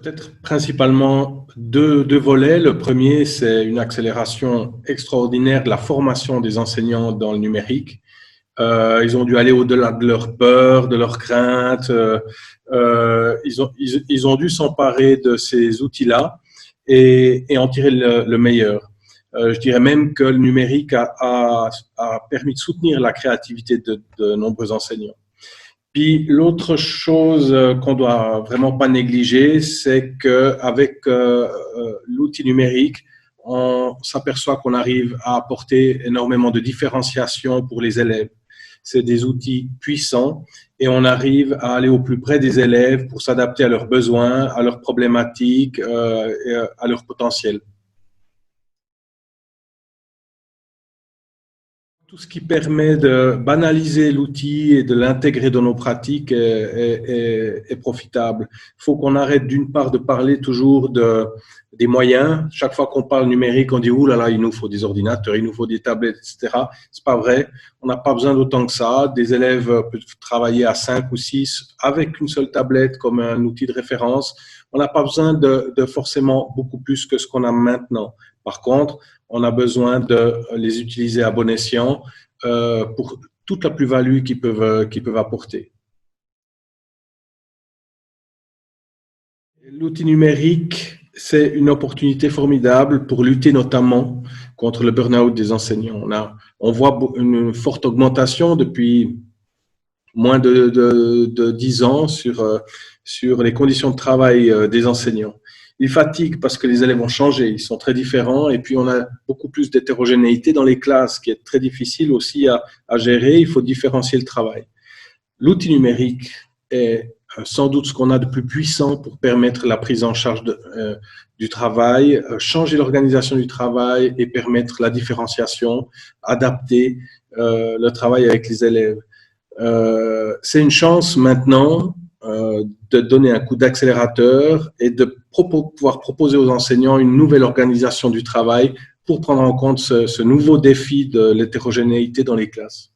Peut-être principalement deux volets. Le premier, c'est une accélération extraordinaire de la formation des enseignants dans le numérique. Ils ont dû aller au-delà de leur peur, de leurs craintes. Ils ont dû s'emparer de ces outils-là et en tirer le meilleur. Je dirais même que le numérique a permis de soutenir la créativité de nombreux enseignants. Puis l'autre chose qu'on doit vraiment pas négliger, c'est qu'avec l'outil numérique, on s'aperçoit qu'on arrive à apporter énormément de différenciation pour les élèves. C'est des outils puissants et on arrive à aller au plus près des élèves pour s'adapter à leurs besoins, à leurs problématiques, et à leur potentiel. Tout ce qui permet de banaliser l'outil et de l'intégrer dans nos pratiques est profitable. Il faut qu'on arrête d'une part de parler toujours des moyens. Chaque fois qu'on parle numérique, on dit « Ouh là là, il nous faut des ordinateurs, il nous faut des tablettes, etc. » C'est pas vrai. On n'a pas besoin d'autant que ça. Des élèves peuvent travailler à 5 ou 6 avec une seule tablette comme un outil de référence. On n'a pas besoin de forcément beaucoup plus que ce qu'on a maintenant. Par contre, on a besoin de les utiliser à bon escient pour toute la plus-value qu'ils peuvent apporter. L'outil numérique, c'est une opportunité formidable pour lutter notamment contre le burn-out des enseignants. On voit une forte augmentation depuis moins de 10 ans sur les conditions de travail des enseignants. Ils fatiguent parce que les élèves ont changé, ils sont très différents et puis on a beaucoup plus d'hétérogénéité dans les classes, ce qui est très difficile aussi à gérer. Il faut différencier le travail. L'outil numérique est sans doute ce qu'on a de plus puissant pour permettre la prise en charge du travail, changer l'organisation du travail et permettre la différenciation, adapter le travail avec les élèves. C'est une chance maintenant de donner un coup d'accélérateur et de pouvoir proposer aux enseignants une nouvelle organisation du travail pour prendre en compte ce nouveau défi de l'hétérogénéité dans les classes.